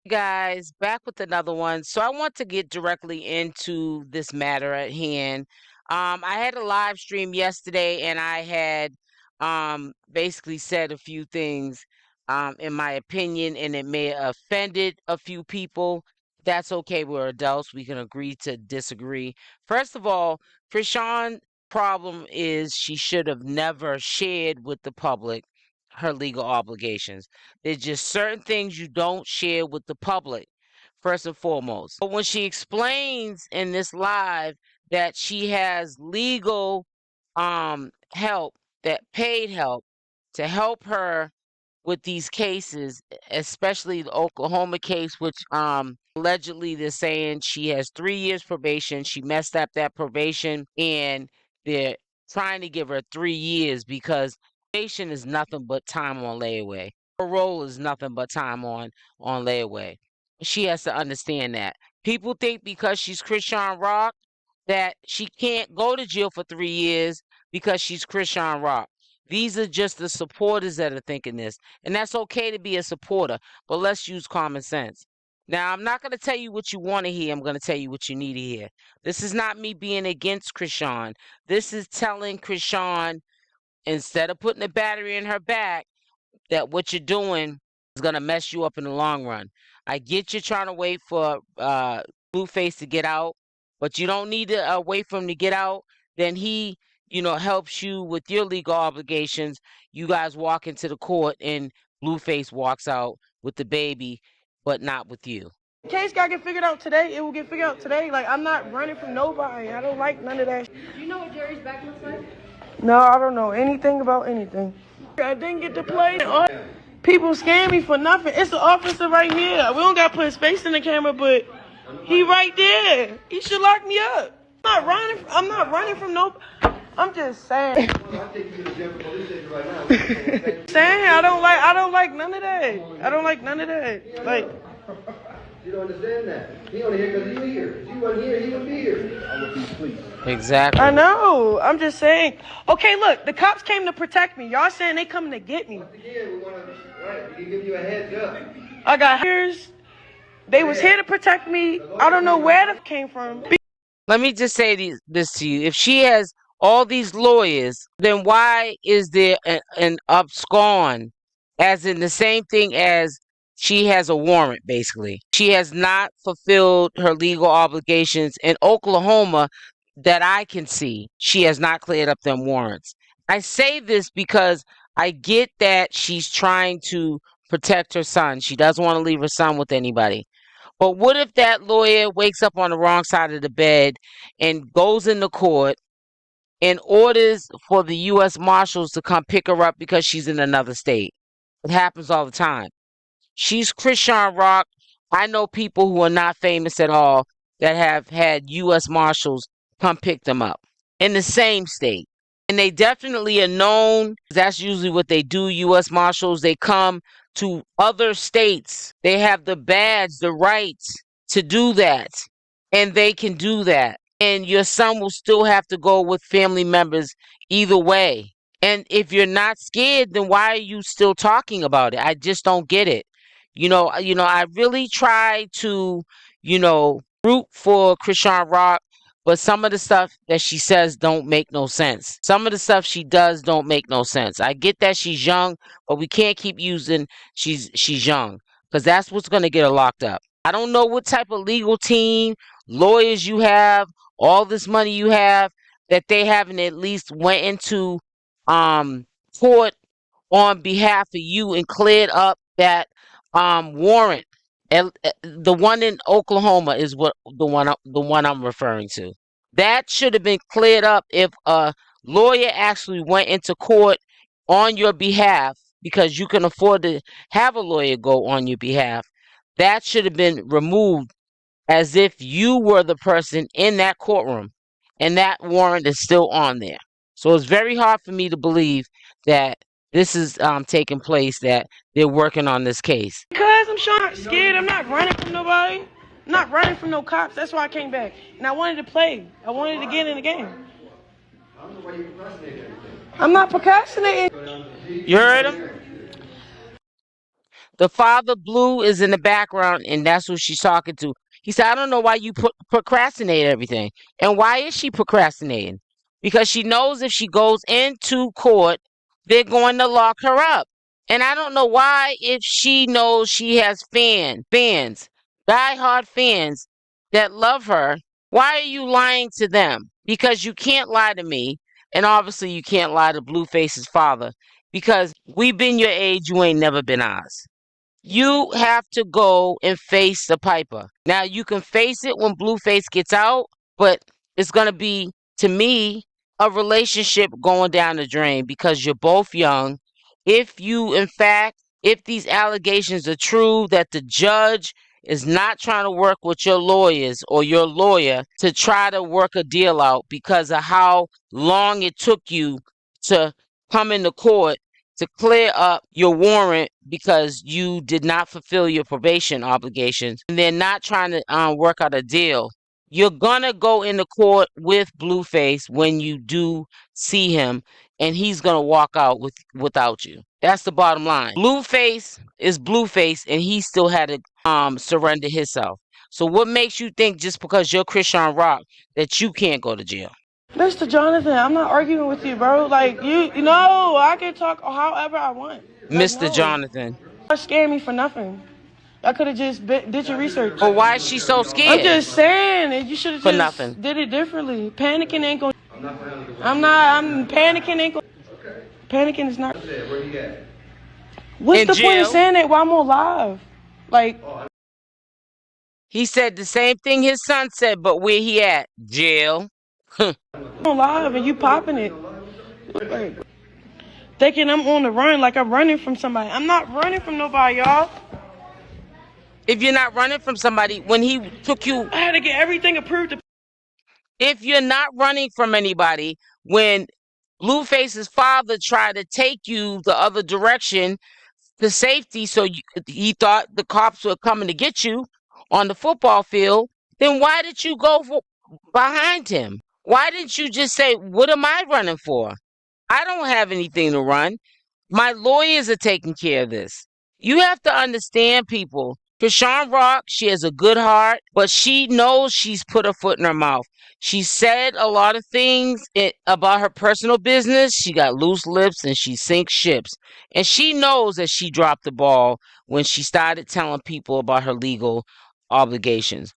Guys, back with another one. So I want to get directly into this matter at hand. I had a live stream yesterday and I had basically said a few things in my opinion, and it may have offended a few people. That's okay. We're adults. We can agree to disagree. First of all, Chrisean problem is she should have never shared with the public her legal obligations. There's just certain things you don't share with the public, first and foremost. But when she explains in this live that she has legal help, that paid help to help her with these cases, especially the Oklahoma case, which allegedly they're saying she has 3 years probation. She messed up that probation and they're trying to give her 3 years because probation is nothing but time on layaway. Parole is nothing but time on layaway. She has to understand that. People think because she's Chrisean Rock that she can't go to jail for 3 years because she's Chrisean Rock. These are just the supporters that are thinking this. And that's okay to be a supporter, but let's use common sense. Now, I'm not going to tell you what you want to hear. I'm going to tell you what you need to hear. This is not me being against Chrisean. This is telling Chrisean, instead of putting a battery in her back, that what you're doing is going to mess you up in the long run. I get you trying to wait for Blueface to get out, but you don't need to wait for him to get out. Then he, helps you with your legal obligations. You guys walk into the court and Blueface walks out with the baby, but not with you. Case got to get figured out today. It will get figured out today. Like, I'm not running from nobody. I don't like none of that. Do you know what Jerry's back looks like? No, I don't know anything about anything. I didn't get to play. People scam me for nothing. It's the officer right here. We don't got to put his face in the camera, but he right there. He should lock me up. I'm not running from nobody. I'm just saying. Saying I don't like none of that. I don't like none of that. Like, you don't understand that. He only here because you here. If you wasn't here, he would be here. I would be asleep. Exactly. I know. I'm just saying. Okay, look, the cops came to protect me. Y'all saying they coming to get me. Once again, we want to, right, we can give you a heads up. I got ears. They was here to protect me. I don't know where that came from. Let me just say this to you. If she has all these lawyers, then why is there an abscond, as in the same thing as she has a warrant, basically? She has not fulfilled her legal obligations in Oklahoma that I can see. She has not cleared up them warrants. I say this because I get that she's trying to protect her son. She doesn't want to leave her son with anybody. But what if that lawyer wakes up on the wrong side of the bed and goes into court and orders for the U.S. Marshals to come pick her up because she's in another state? It happens all the time. She's Chrisean Rock. I know people who are not famous at all that have had U.S. Marshals come pick them up in the same state. And they definitely are known. That's usually what they do, U.S. Marshals. They come to other states. They have the badge, the rights to do that. And they can do that. And your son will still have to go with family members either way. And if you're not scared, then why are you still talking about it? I just don't get it. I really try to, root for Chrisean Rock, but some of the stuff that she says don't make no sense. Some of the stuff she does don't make no sense. I get that she's young, but we can't keep using she's young, because that's what's going to get her locked up. I don't know what type of legal team, lawyers you have, all this money you have, that they haven't at least went into court on behalf of you and cleared up that warrant. The one in Oklahoma is what the one I'm referring to. That should have been cleared up if a lawyer actually went into court on your behalf, because you can afford to have a lawyer go on your behalf. That should have been removed as if you were the person in that courtroom, and that warrant is still on there. So it's very hard for me to believe that this is taking place, that they're working on this case. Because I'm scared. I'm not running from nobody. I'm not running from no cops. That's why I came back. And I wanted to play. I wanted to get in the game. I don't know why you procrastinate everything. I'm not procrastinating. You heard him? The father, Blue, is in the background, and that's who she's talking to. He said, I don't know why you procrastinate everything. And why is she procrastinating? Because she knows if she goes into court, they're going to lock her up. And I don't know why, if she knows she has fans, diehard fans that love her, why are you lying to them? Because you can't lie to me. And obviously you can't lie to Blueface's father, because we've been your age, you ain't never been ours. You have to go and face the piper. Now you can face it when Blueface gets out, but it's gonna be, to me, a relationship going down the drain because you're both young. If you, in fact, if these allegations are true that the judge is not trying to work with your lawyers or your lawyer to try to work a deal out because of how long it took you to come into court to clear up your warrant because you did not fulfill your probation obligations, and they're not trying to work out a deal, you're gonna go into court with Blueface when you do see him, and he's gonna walk out without you. That's the bottom line. Blueface is Blueface, and he still had to surrender himself. So what makes you think just because you're Chrisean Rock that you can't go to jail? Mr. Jonathan, I'm not arguing with you, bro. Like, you know, I can talk however I want. Like, Mr. no. Jonathan. Don't scare me for nothing. I could have just did your research. But why is she so scared? I'm just saying, and you should have For just nothing. did it differently. Panicking ain't gonna. I'm panicking ain't gonna. Panicking is not. Where you at? What's In the point of jail. saying that while I'm on live? Like, He said the same thing his son said, but where he at? Jail. I'm on live and you popping it. Like, thinking I'm on the run, like I'm running from somebody. I'm not running from nobody, y'all. If you're not running from somebody, when he took you, I had to get everything approved. if you're not running from anybody, when Blueface's father tried to take you the other direction to safety, so he thought the cops were coming to get you on the football field, then why did you go behind him? Why didn't you just say, what am I running for? I don't have anything to run. My lawyers are taking care of this. You have to understand, people. Chrisean Rock, she has a good heart, but she knows she's put her foot in her mouth. She said a lot of things about her personal business. She got loose lips and she sinks ships. And she knows that she dropped the ball when she started telling people about her legal obligations.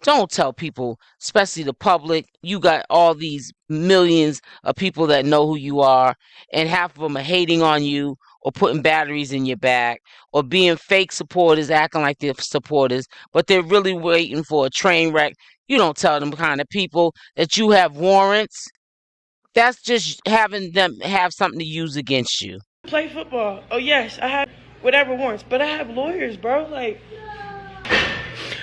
Don't tell people, especially the public. You got all these millions of people that know who you are, and half of them are hating on you or putting batteries in your back or being fake supporters, acting like they're supporters, but they're really waiting for a train wreck. You don't tell them kind of people that you have warrants. That's just having them have something to use against you. Play football. Oh yes, I have whatever warrants, but I have lawyers, bro. Like,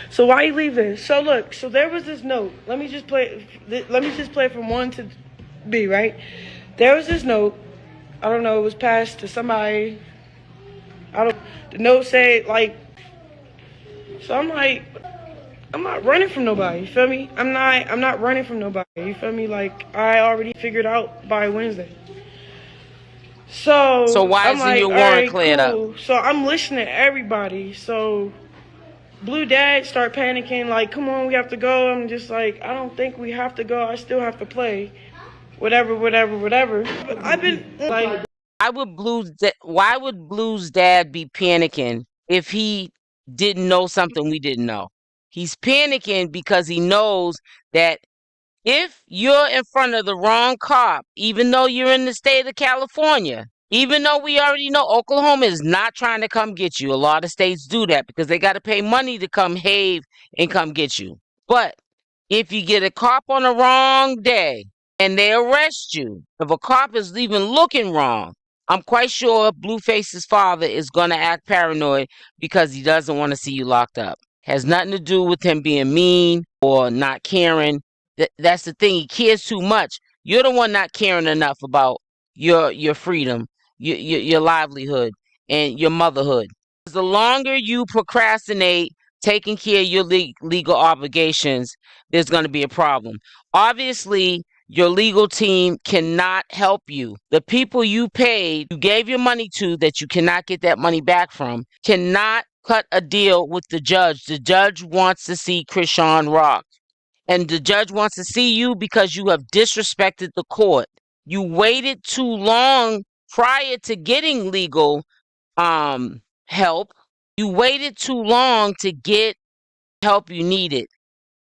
so why you leave this? So look, so there was this note. Let me just play from 1 to B, right? There was this note. I don't know. It was passed to somebody. The note said like. So I'm like, I'm not running from nobody. You feel me? I'm not running from nobody. You feel me? Like, I already figured out by Wednesday. So why I'm isn't like, your all warrant right, cleared cool. up? So I'm listening to everybody. So Blue Dad start panicking, like, come on, we have to go. I'm just like, I don't think we have to go. I still have to play. Whatever. I've been like, why would Blue's dad be panicking if he didn't know something we didn't know? He's panicking because he knows that if you're in front of the wrong cop, even though you're in the state of California, even though we already know Oklahoma is not trying to come get you. A lot of states do that because they got to pay money to come and come get you. But if you get a cop on the wrong day and they arrest you, if a cop is even looking wrong, I'm quite sure Blueface's father is going to act paranoid because he doesn't want to see you locked up. Has nothing to do with him being mean or not caring. That's the thing. He cares too much. You're the one not caring enough about your freedom, your livelihood, and your motherhood. The longer you procrastinate taking care of your legal obligations, there's going to be a problem. Obviously, your legal team cannot help you. The people you paid, you gave your money to, that you cannot get that money back from, cannot cut a deal with the judge. The judge wants to see Chrisean Rock. And the judge wants to see you because you have disrespected the court. You waited too long prior to getting legal help. You waited too long to get help you needed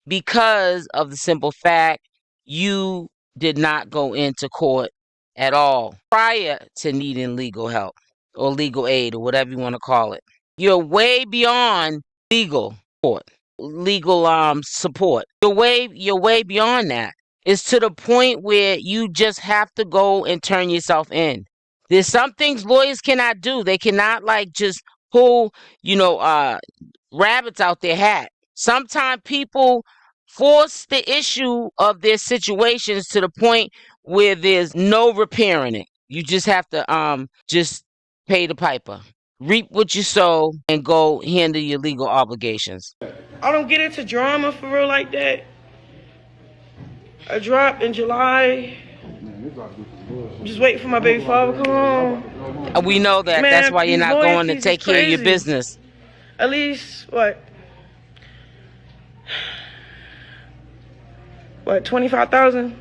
because of the simple fact you did not go into court at all prior to needing legal help or legal aid or whatever you want to call it. You're way beyond legal court, legal support. You're way beyond that. It's to the point where you just have to go and turn yourself in. There's some things lawyers cannot do. They cannot just pull, rabbits out their hat. Sometimes people force the issue of their situations to the point where there's no repairing it. You just have to just pay the piper. Reap what you sow and go handle your legal obligations. I don't get into drama for real like that. I dropped in July. Just waiting for my baby father to come home. We know that. Man, that's why you're not going to take care of your business. At least, what, 25,000?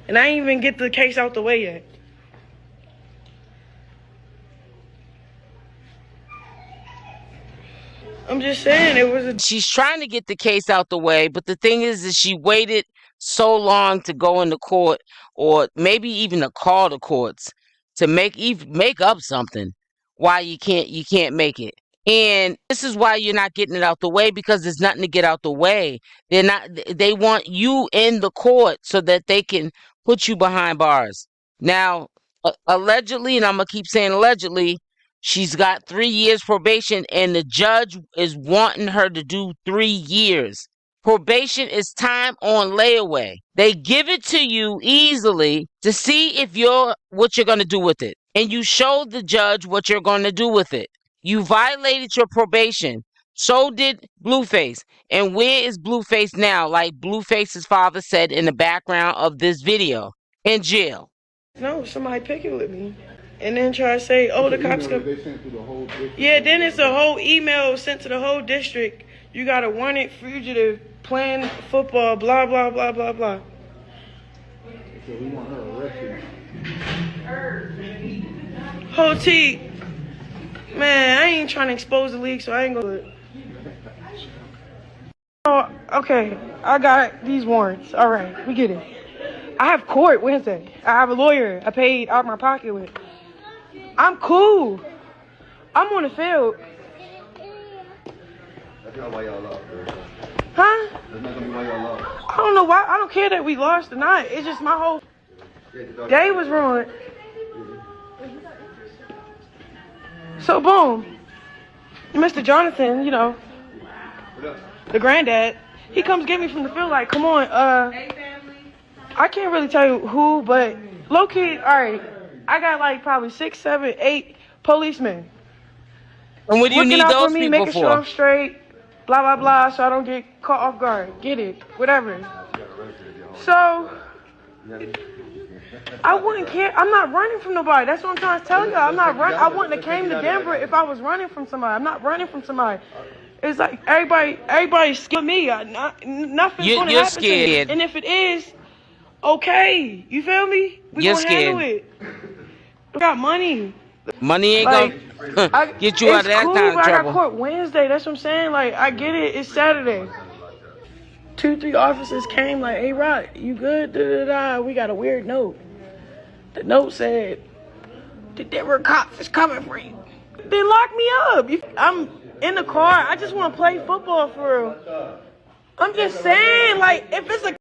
And I ain't even get the case out the way yet. I'm just saying She's trying to get the case out the way, but the thing is she waited so long to go into court, or maybe even to call the courts to make up something why you can't make it. And this is why you're not getting it out the way, because there's nothing to get out the way. They want you in the court so that they can put you behind bars. Now, allegedly, and I'm going to keep saying allegedly, she's got 3 years probation, and the judge is wanting her to do 3 years. Probation is time on layaway. They give it to you easily to see what you're going to do with it. And you show the judge what you're going to do with it. You violated your probation. So did Blueface. And where is Blueface now? Like Blueface's father said in the background of this video. In jail. No, somebody pick it with me. And then try to say, oh, the cops come. They sent to the whole district. Yeah, then it's a whole email sent to the whole district. You got a wanted fugitive playing football, blah, blah, blah, blah, blah. So we want her arrested. Whole T. Man, I ain't trying to expose the league, so I ain't gonna do it. Oh, okay, I got these warrants. All right, we get it. I have court Wednesday. I have a lawyer I paid out of my pocket with. I'm cool. I'm on the field. That's not why y'all lost, bro. Huh? That's not gonna be why y'all lost. I don't know why. I don't care that we lost or not. It's just my whole day was ruined. So boom, Mr. Jonathan, the granddad, he comes get me from the field like, come on, I can't really tell you who, but low key, all right, I got probably 6, 7, 8 policemen. And what do you need those me, people making for? Sure I'm straight, blah blah blah, so I don't get caught off guard. Get it, whatever. So I wouldn't care. I'm not running from nobody. That's what I'm trying to tell you. I'm not running. I wouldn't have came to Denver if I was running from somebody. I'm not running from somebody. It's like everybody's scared of me. Nothing's going to happen scared. to me. And if it is, okay. You feel me? You're gonna scared. handle it. We got money. Money ain't gonna get you out of that cool, kind of but trouble. I got court Wednesday. That's what I'm saying. I get it. It's Saturday. 2, 3 officers came like, hey, Rock, you good? Da-da-da. We got a weird note. The note said, the Denver cops is coming for you. They locked me up. I'm in the car. I just want to play football for real. I'm just saying, if it's a